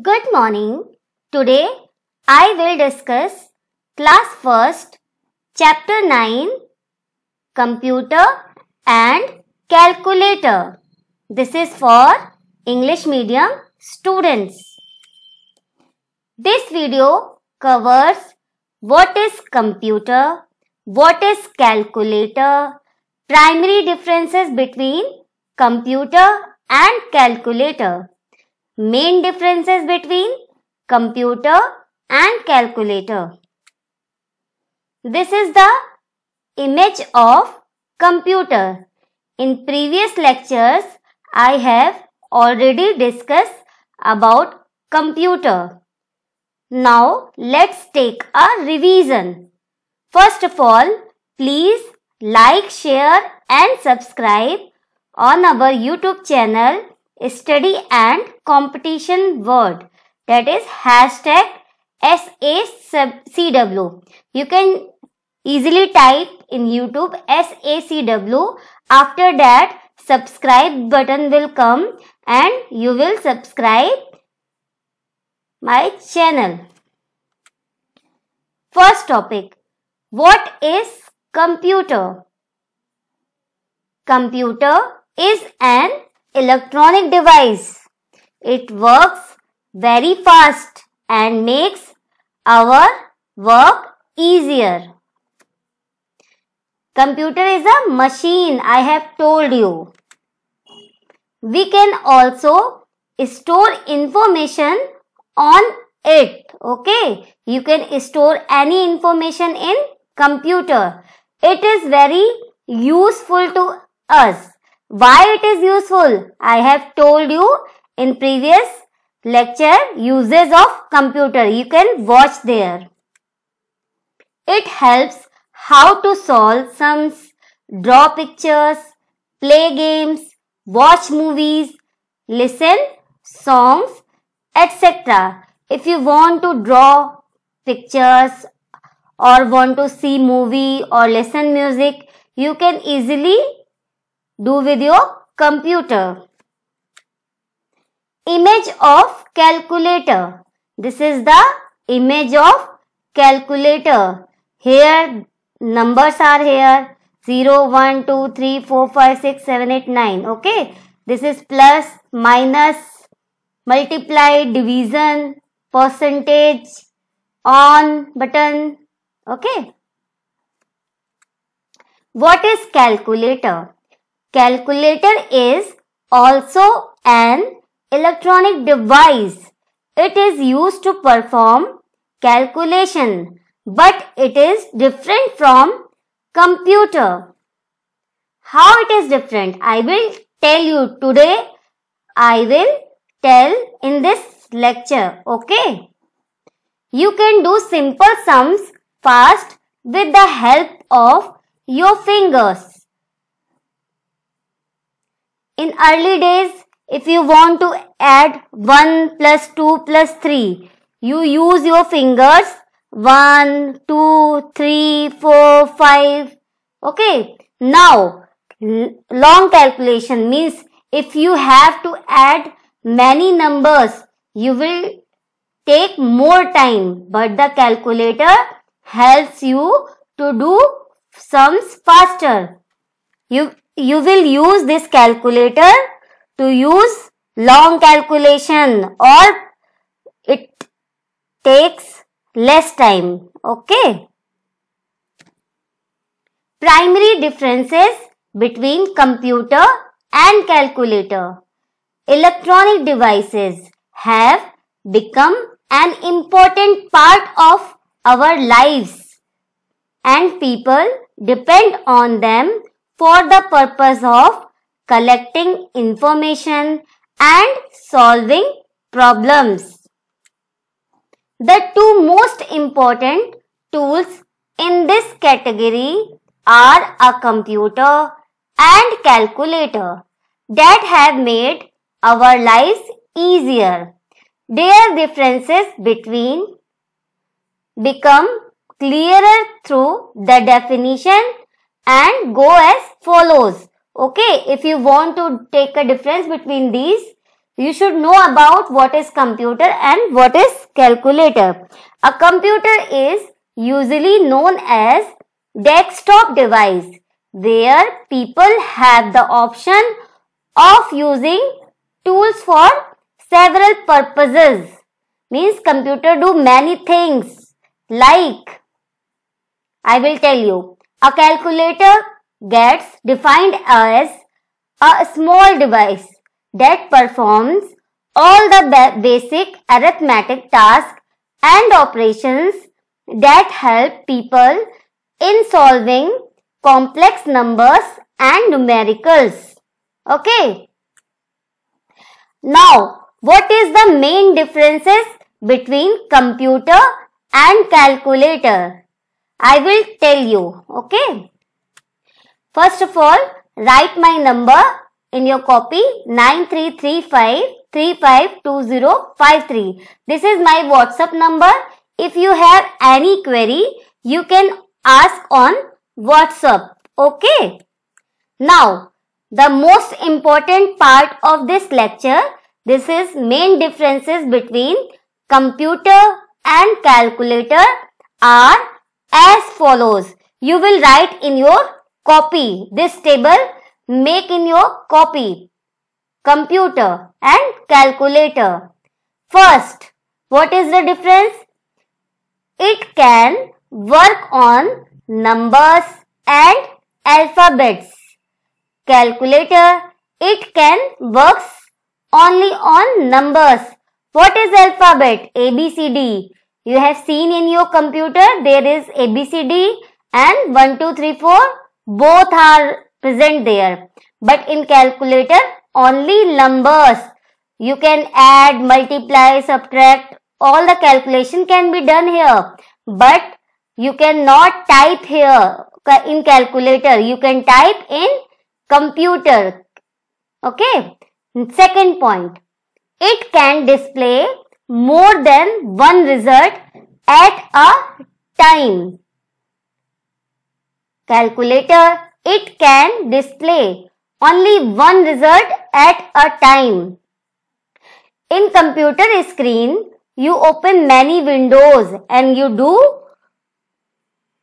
Good morning. Today I will discuss class first, chapter 9, computer and calculator. This is for English medium students. This video covers what is computer, what is calculator, primary differences between computer and calculator, main differences between computer and calculator. This is the image of computer. In previous lectures, I have already discussed about computer. Now, let's take a revision. First of all, please like, share and subscribe on our YouTube channel Study and Competition Word, that is hashtag SACW. You can easily type in YouTube SACW. After that, subscribe button will come and you will subscribe my channel. First topic, what is computer? Computer is an electronic device. It works very fast and makes our work easier. Computer is a machine, I have told you. We can also store information on it. Okay, you can store any information in computer. It is very useful to us. Why it is useful? I have told you in previous lecture uses of computer. You can watch there. It helps how to solve sums, draw pictures, play games, watch movies, listen songs, etc. If you want to draw pictures or want to see movie or listen music, you can easily do with your computer. Image of calculator. This is the image of calculator. Here numbers are here 0, 1, 2, 3, 4, 5, 6, 7, 8, 9. Okay. This is plus, minus, multiply, division, percentage, on button. Okay. What is calculator? Calculator is also an electronic device. It is used to perform calculation, but it is different from computer. How it is different? I will tell you today. I will tell in this lecture. Okay. You can do simple sums fast with the help of your fingers. In early days, if you want to add 1 plus 2 plus 3, you use your fingers 1, 2, 3, 4, 5. Okay. Now, long calculation means if you have to add many numbers, you will take more time. But the calculator helps you to do sums faster. You will use this calculator to use long calculation or it takes less time. Okay. Primary differences between computer and calculator. Electronic devices have become an important part of our lives and people depend on them for the purpose of collecting information and solving problems. The two most important tools in this category are a computer and calculator that have made our lives easier. Their differences between become clearer through the definition and go as follows. Okay, if you want to take a difference between these, you should know about what is computer and what is calculator. A computer is usually known as desktop device where people have the option of using tools for several purposes. Means computer do many things, like I will tell you. A calculator gets defined as a small device that performs all the basic arithmetic tasks and operations that help people in solving complex numbers and numericals. Okay. Now, what is the main differences between computer and calculator? I will tell you. Okay. First of all, write my number in your copy 9335352053. This is my WhatsApp number. If you have any query, you can ask on WhatsApp. Okay. Now, the most important part of this lecture, this is main differences between computer and calculator are as follows. You will write in your copy. This table make in your copy. Computer and calculator. First, what is the difference? It can work on numbers and alphabets. Calculator, it can works only on numbers. What is alphabet? ABCD. You have seen in your computer there is ABCD and 1, 2, 3, 4. Both are present there. But in calculator, only numbers. You can add, multiply, subtract. All the calculation can be done here. But you cannot type here in calculator. You can type in computer. Okay. Second point. It can display more than one result at a time. Calculator, it can display only one result at a time. In computer screen, you open many windows and you do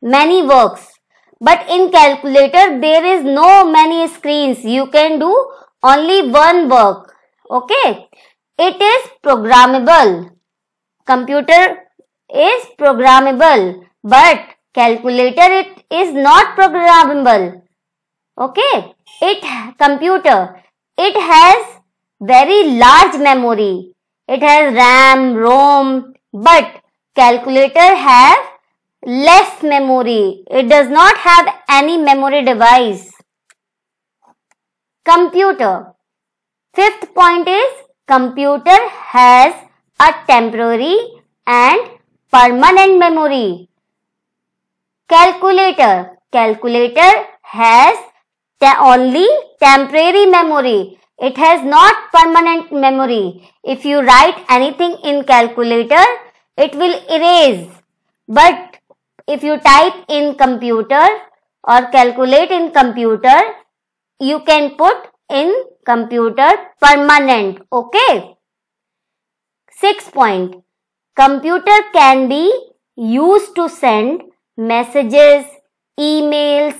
many works. But in calculator, there is no many screens. You can do only one work. Okay. It is programmable. Computer is programmable. But calculator, it is not programmable. Okay. Computer, it has very large memory. It has RAM, ROM. But calculator has less memory. It does not have any memory device. Computer. Fifth point is computer has a temporary and permanent memory. Calculator has only temporary memory. It has not permanent memory. If you write anything in calculator, it will erase. But if you type in computer or calculate in computer, you can put in computer permanent. Okay. 6 point. Computer can be used to send messages, emails,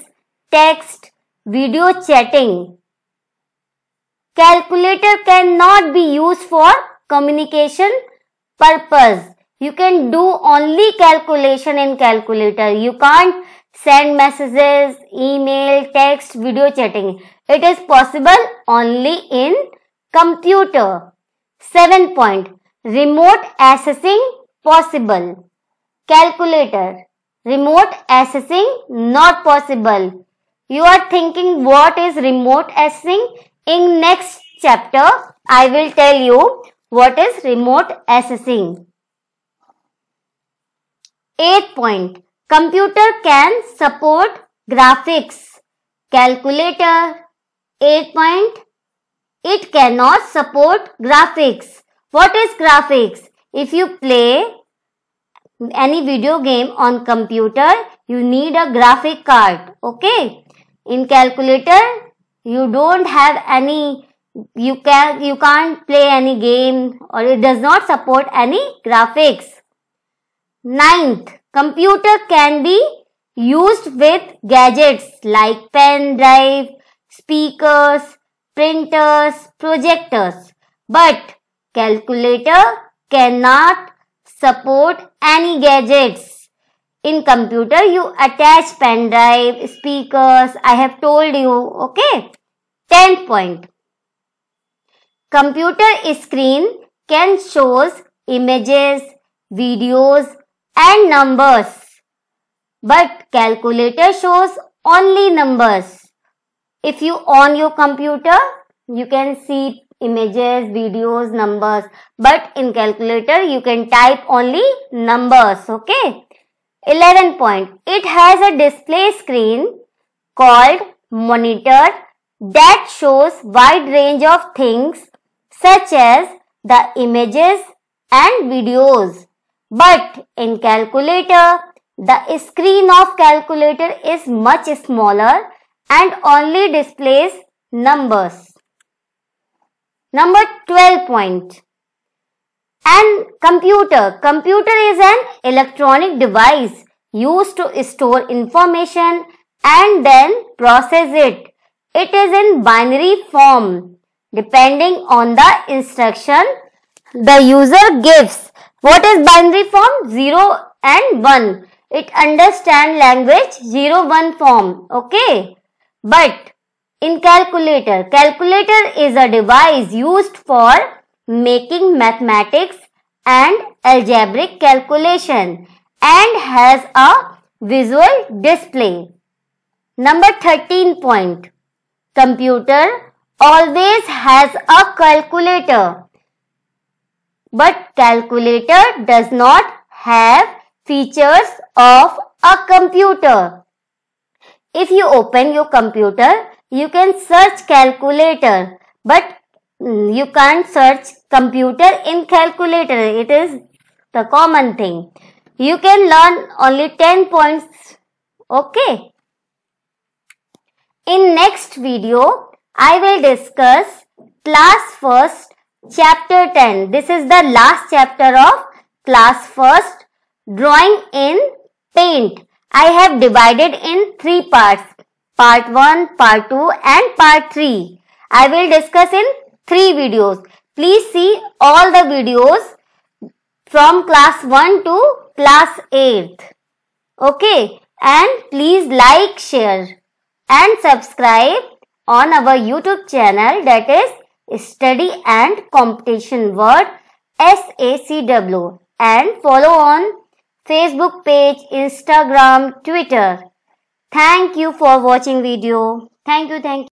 text, video chatting. Calculator cannot be used for communication purpose. You can do only calculation in calculator. You can't send messages, email, text, video chatting. It is possible only in computer. 7 point. Remote accessing possible. Calculator. Remote accessing not possible. You are thinking what is remote accessing? In next chapter, I will tell you what is remote accessing. 8 point. Computer can support graphics. Calculator. 8 point. It cannot support graphics. What is graphics? If you play any video game on computer, you need a graphic card. Okay. In calculator, you don't have any You can't play any game, or it does not support any graphics. Ninth, computer can be used with gadgets like pen drive, speakers, printers, projectors, but calculator cannot support any gadgets. In computer, you attach pen drive, speakers, I have told you, okay? 10th point. Computer screen can shows images, videos and numbers, but calculator shows only numbers. If you on your computer, you can see images, videos, numbers, but in calculator you can type only numbers, okay? 11th point. It has a display screen called monitor that shows wide range of things such as the images and videos. But in calculator, the screen of calculator is much smaller and only displays numbers. Number 12 point. And computer. Computer is an electronic device used to store information and then process it. It is in binary form. Depending on the instruction the user gives. What is binary form? 0 and 1. It understands language 0-1 form. Okay. But in calculator, calculator is a device used for making mathematics and algebraic calculation and has a visual display. Number 13 point. Computer always has a calculator, but calculator does not have features of a computer. If you open your computer, you can search calculator, but you can't search computer in calculator. It is the common thing. You can learn only 10 points. Okay. In next video, I will discuss class first chapter 10. This is the last chapter of class first, drawing in paint. I have divided in 3 parts. Part 1, part 2 and part 3. I will discuss in 3 videos. Please see all the videos from class 1 to class 8. Okay. And please like, share and subscribe on our YouTube channel, that is Study and Competition World SACW, and follow on Facebook page, Instagram, Twitter. Thank you for watching video. Thank you.